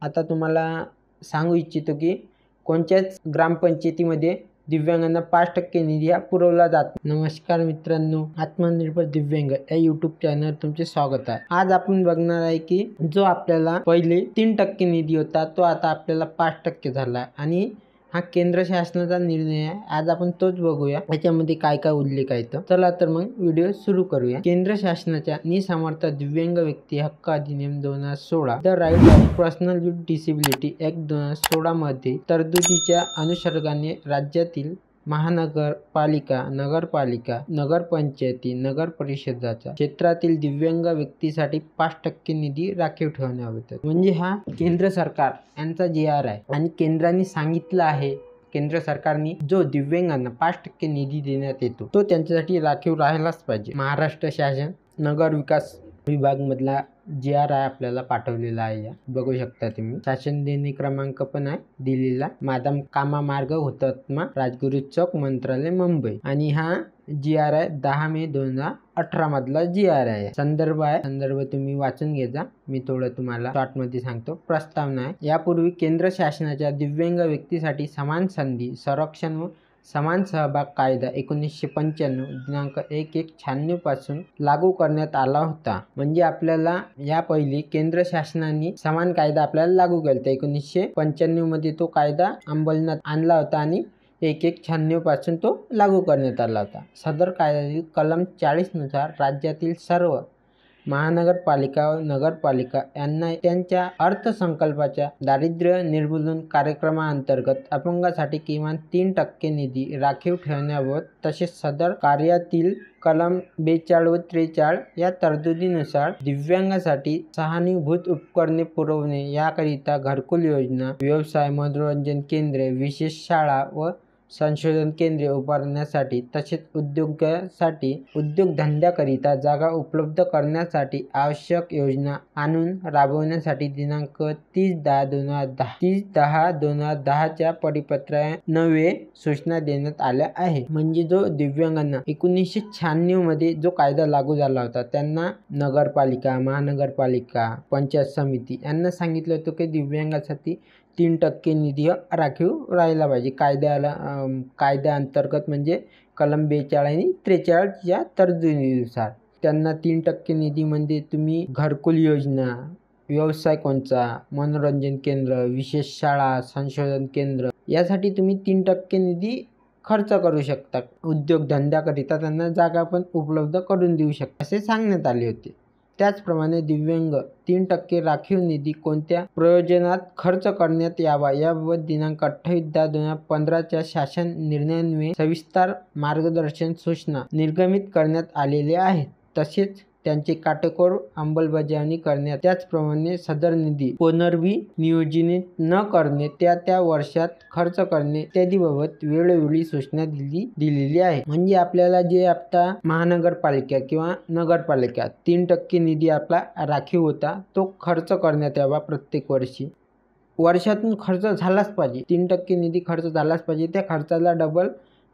आता तुम्हाला सांगू इच्छितो की कोणत्याच ग्रामपंचायतीमध्ये दिव्यांगांना 5% निधी हा पुरवला जातो। नमस्कार मित्रांनो, आत्मनिर्भर दिव्यांग या यूट्यूब चॅनल तुमचे स्वागत आहे। आज आपण बघणार आहे की जो आपल्याला पहिले 3% निधी होता तो आता आपल्याला 5% झाला आणि हा केंद्र शासनाचा निर्णय आहे। आज आपण तोच बघूया याच्यामध्ये काय काय उल्लेख आहे। चला तर मग व्हिडिओ सुरू करूया। केंद्र शासनाच्या निसमर्थ दिव्यांग व्यक्ती हक्क अधिनियम 2016 the right of person with disability act 2016 मध्ये तरतुदीच्या अनुषंगाने राज्यातील महानगरपालिका, नगरपालिका, नगरपंचायती, नगर परिषदाच्या क्षेत्रातील दिव्यांग व्यक्तीसाठी 5% निधी राखीव ठेवण्यात होता। म्हणजे हा केंद्र सरकार यांचा GR आहे आणि केंद्राने सांगितलं आहे, केंद्र सरकारने जो दिव्यांगांना 5% निधी देण्यात येतो तो त्यांच्यासाठी राखीव राहायलाच पाहिजे। महाराष्ट्र शासन नगर विकास विभाग मधला GR आहे, आपल्याला पाठवलेला आहे। या बघू शकता तुम्ही, शासन देणे क्रमांक पण आहे दिलेला, मादाम कामा मार्ग हुतात्मा राजगुरू चौक मंत्रालय मुंबई आणि हा GR आहे 10 मे 2018 मधला GR आहे। संदर्भ आहे, संदर्भ तुम्ही वाचून घ्या। मी थोडं तुम्हाला शॉर्ट मध्ये सांगतो। प्रस्तावना आहे, यापूर्वी केंद्र शासनाच्या दिव्यांग व्यक्तीसाठी समान संधी संरक्षण व समान सहभाग कायदा 1995 दिनांक 1/1/96 पासून लागू करण्यात आला होता। म्हणजे आपल्याला या पहिले केंद्र शासनाने समान कायदा आपल्याला लागू केला 1995 मध्ये तो कायदा अंमलात आणला होता आणि 1/1/96 पासून तो लागू करण्यात आला होता। सदर कायद्यातील कलम 40 नुसार राज्यातील सर्व महानगरपालिका व नगरपालिका यांना त्यांच्या अर्थसंकल्पाच्या दारिद्र्य निर्मूलन कार्यक्रमाअंतर्गत अपंगासाठी किमान 3% निधी राखीव ठेवण्याबाबत तसेच सदर कार्यातील कलम 42 व 43 या तरतुदीनुसार दिव्यांगासाठी सहानुभूत उपकरणे पुरवणे याकरिता घरकुल योजना, व्यवसाय मनोरंजन केंद्रे, विशेष शाळा व संशोधन केंद्रे उभारण्यासाठी तसेच उद्योगासाठी उद्योगधंद्याकरिता जागा उपलब्ध करण्यासाठी आवश्यक योजना आणून राबवण्यासाठी दिनांक 30/10/2010 च्या परिपत्रान्वये सूचना देण्यात आल्या आहे। म्हणजे जो दिव्यांगांना 1996 मध्ये जो कायदा लागू झाला होता त्यांना नगरपालिका, महानगरपालिका, पंचायत समिती यांना सांगितलं होतं की दिव्यांगासाठी 3% निधी राखीव राहायला पाहिजे। कायद्या अंतर्गत म्हणजे कलम 42 आणि 43 या तरतुदीनुसार त्यांना 3% निधी म्हणजे तुम्ही घरकुल योजना, व्यवसाय कोणचा, मनोरंजन केंद्र, विशेष शाळा, संशोधन केंद्र यासाठी तुम्ही 3% निधी खर्च करू शकता। उद्योगधंद्याकरिता त्यांना जागा पण उपलब्ध करून देऊ शकता असे सांगण्यात आले होते। त्याचप्रमाणे दिव्यांग 3% राखीव निधी कोणत्या प्रयोजनात खर्च करण्यात यावा याबाबत दिनांक 28/10/2015 च्या शासन निर्णयान्वये सविस्तर मार्गदर्शन सूचना निर्गमित करण्यात आलेल्या आहेत। तसेच त्यांची काटेकोर अंमलबजावणी करण्यात, त्याचप्रमाणे सदर निधी पुनर्विनियोजित न करणे, त्या वर्षात खर्च करणे इत्यादीबाबत वेळोवेळी सूचना दिलेली आहे। म्हणजे आपल्याला जे आता महानगरपालिका किंवा नगरपालिका 3% निधी आपला राखीव होता तो खर्च करण्यात यावा। प्रत्येक वर्षातून खर्च झालाच पाहिजे, 3% निधी खर्च झालाच पाहिजे, त्या खर्चाला डबल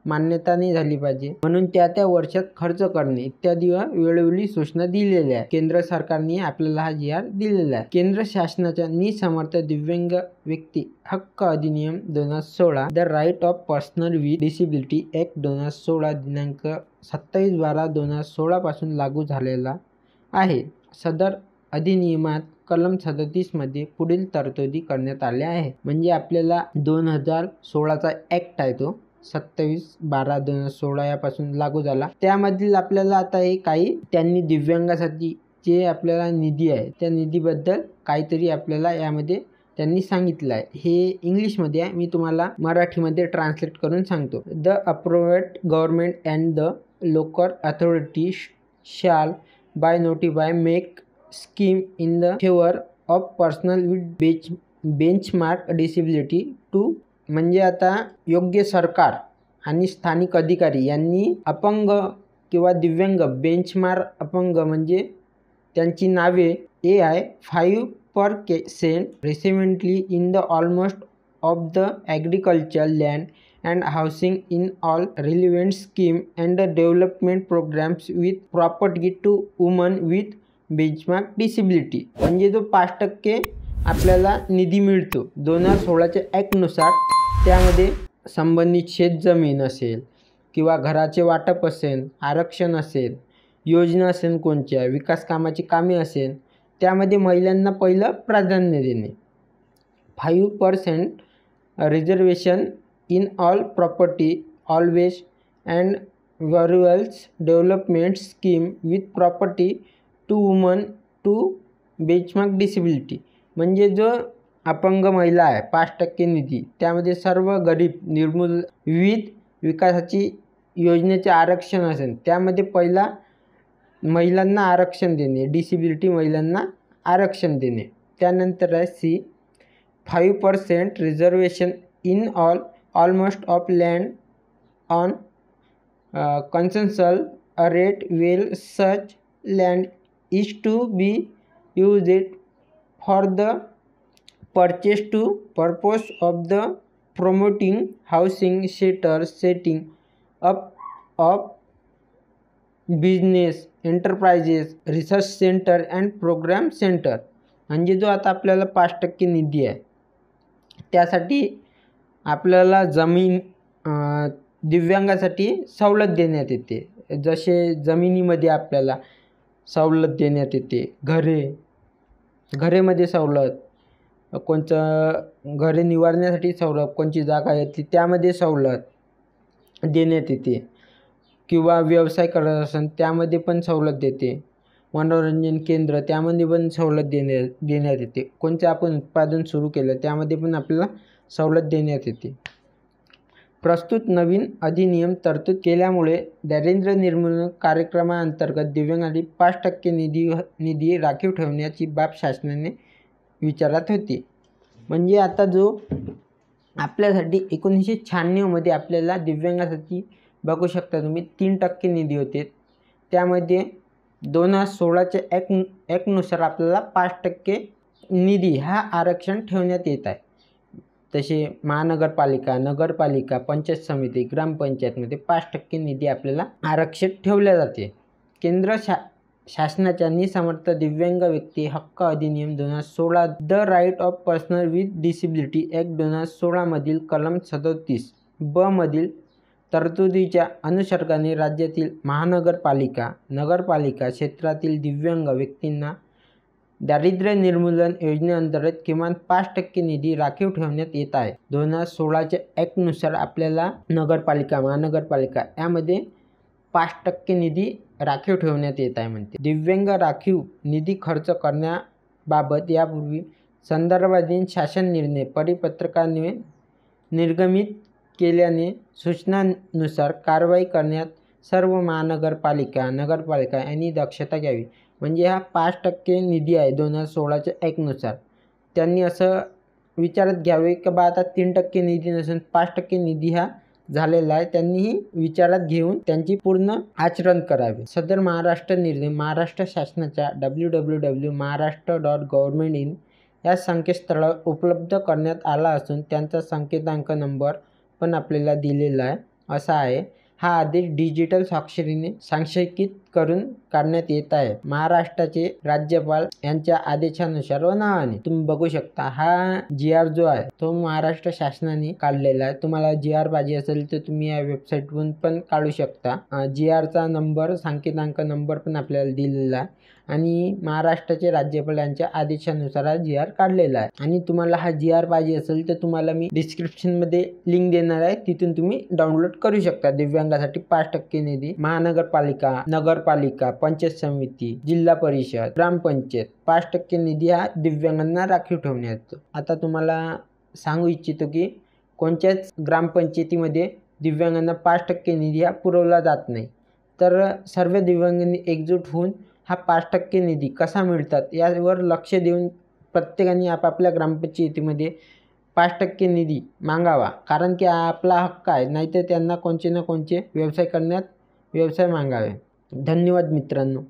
मान्यता नाही झाली पाहिजे म्हणून त्या वर्षात खर्च करणे इत्यादी वेळोवेळी सूचना दिलेल्या आहे। केंद्र सरकारने आपल्याला हा GR दिलेला आहे। केंद्र शासनाच्या निसमर्थ दिव्यांग व्यक्ती हक्क अधिनियम 2016 the right of person with disability act 2016 दिनांक 27/12/2016 पासून लागू झालेला आहे। सदर अधिनियमात कलम 37 मध्ये पुढील तरतुदी करण्यात आल्या आहे। म्हणजे आपल्याला 2016 चा ऍक्ट आहे तो 27/12/2016 यापासून लागू झाला। त्यामधील आपल्याला आता हे काही त्यांनी दिव्यांगासाठी जे आपल्याला निधी आहे त्या निधीबद्दल काहीतरी आपल्याला यामध्ये त्यांनी सांगितलं आहे। हे इंग्लिश मध्ये आहे, मी तुम्हाला मराठीमध्ये ट्रान्सलेट करून सांगतो। The appropriate government and the local authority shall by notify make scheme in the favour of person with benchmark disability to. म्हणजे आता योग्य सरकार आणि स्थानिक अधिकारी यांनी अपंग किंवा दिव्यांग बेंचमार्क अपंग म्हणजे त्यांची नावे AI 5% recently in the almost of the agriculture land and housing in all relevant scheme and development programmes with property to woman with benchmark disability. म्हणजे जो 5% आपल्याला निधी मिळतो. 2016च्या ॲक्टनुसार त्यामध्ये संबंधित शेतजमीन असेल किंवा घराचे वाटप असेल, आरक्षण असेल, योजना असेल, कोणत्या विकास कामाची कामे असेल, त्यामध्ये महिलांना पहिलं प्राधान्य देणे. 5% reservation in all property always and virtuals development scheme with property to woman to benchmark disability. म्हणजे जो अपंग महिला आहे 5% निधी, त्यामध्ये सर्व गरीब निर्मूल विविध विकासाची योजनेचे आरक्षण असेल, त्यामध्ये पहिला महिलांना आरक्षण देणे, डिसेबिलिटी महिलांना आरक्षण देणे. त्यानंतर आहे C 5% reservation in almost of land on concessional rate well such land is to be used for the purchase to purpose of the promoting housing setting up of business enterprises research center and program center. म्हणजे जो आता आपल्याला 5% निधी आहे त्यासाठी आपल्याला जमीन दिव्यांगासाठी सवलत देण्यात येते. जसे जमिनीमध्ये आपल्याला सवलत देण्यात येते, घरेमध्ये सवलत, कोणतं घरे निवारण्यासाठी सवलत, कोणची जागा आहे त्यामध्ये सवलत देण्यात येते, किंवा व्यवसाय करत असेल त्यामध्ये पण सवलत देते. मनोरंजन केंद्र त्यामध्ये पण सवलत देण्यात येते. कोणतं आपण उत्पादन सुरू केलं त्यामध्ये पण आपल्याला सवलत देण्यात येते. प्रस्तुत नवीन अधिनियम तरतूद केल्यामुळे दारिद्र्य निर्मूलन कार्यक्रमाअंतर्गत दिव्यांगांसाठी 5% निधी राखीव ठेवण्याची बाब शासनाने विचारात होती. म्हणजे आता जो आपल्यासाठी 1996मध्ये आपल्याला दिव्यांगासाठी बघू शकता तुम्ही 3% निधी होते. त्यामध्ये 2016च्या ॲक्टनुसार आपल्याला 5% निधी हा आरक्षण ठेवण्यात येत आहे. तसे महानगरपालिका, नगरपालिका, पंचायत समिती, ग्रामपंचायतमध्ये 5% निधी आपल्याला आरक्षित ठेवल्या जाते. केंद्र शासनाच्या निसमर्थ दिव्यांग व्यक्ती हक्क अधिनियम 2016 the right of person with disability act 2016 मधील कलम 37(ब) मधील तरतुदीच्या अनुषंगाने राज्यातील महानगरपालिका, नगरपालिका क्षेत्रातील दिव्यांग व्यक्तींना दारिद्र्य निर्मूलन योजनेअंतर्गत किमान 5% निधी राखीव ठेवण्यात येत आहे. 2016च्या ॲक्टनुसार आपल्याला नगरपालिका, महानगरपालिका यामध्ये 5% निधी राखीव ठेवण्यात येत आहे म्हणते. दिव्यांग राखीव निधी खर्च करण्याबाबत यापूर्वी संदर्भाधीन शासन निर्णय परिपत्रकाने निर्गमित केल्याने सूचनानुसार कारवाई करण्यात सर्व महानगरपालिका, नगरपालिका यांनी दक्षता घ्यावी. म्हणजे हा 5% निधी आहे 2016च्या ॲक्टनुसार, त्यांनी असं विचारात घ्यावे की बा आता 3% निधी नसून 5% निधी हा झालेला आहे, त्यांनीही विचारात घेऊन त्यांची पूर्ण आचरण करावे. सदर महाराष्ट्र निर्णय महाराष्ट्र शासनाच्या www.maharashtra.government.in या संकेतस्थळावर उपलब्ध करण्यात आला असून त्यांचा संकेतांक नंबर पण आपल्याला दिलेला आहे असा आहे. हा आदेश डिजिटल स्वाक्षरीने सांकेतिक करून काढण्यात येत आहे. महाराष्ट्राचे राज्यपाल यांच्या आदेशानुसार व नावाने तुम्ही बघू शकता. हा GR जो आहे तो महाराष्ट्र शासनाने काढलेला आहे. तुम्हाला GR पाहिजे असेल तर तुम्ही या वेबसाईटवरून पण काढू शकता. GRचा नंबर, सांकेतांक नंबर पण आपल्याला दिलेला आहे आणि महाराष्ट्राचे राज्यपाल यांच्या आदेशानुसार हा GR काढलेला आहे. आणि तुम्हाला हा GR पाहिजे असेल तर तुम्हाला मी डिस्क्रिप्शनमध्ये लिंक देणार आहे, तिथून तुम्ही डाउनलोड करू शकता. दिव्यांगासाठी 5% निधी महानगरपालिका, नगरपालिका, पंचायत समिती, जिल्हा परिषद, ग्रामपंचायत 5% निधी हा दिव्यांगांना राखीव ठेवण्यात येतो. आता तुम्हाला सांगू इच्छितो की कोणत्याच ग्रामपंचायतीमध्ये दिव्यांगांना 5% निधी हा पुरवला जात नाही. तर सर्व दिव्यांगांनी एकजूट होऊन हा 5% निधी कसा मिळतात यावर लक्ष देऊन प्रत्येकाने आपापल्या ग्रामपंचायतीमध्ये 5% निधी मागावा. कारण की आपला हक्क आहे, नाहीतर त्यांना कोणते ना कोणते व्यवसाय मागावे. धन्यवाद मित्रांनो.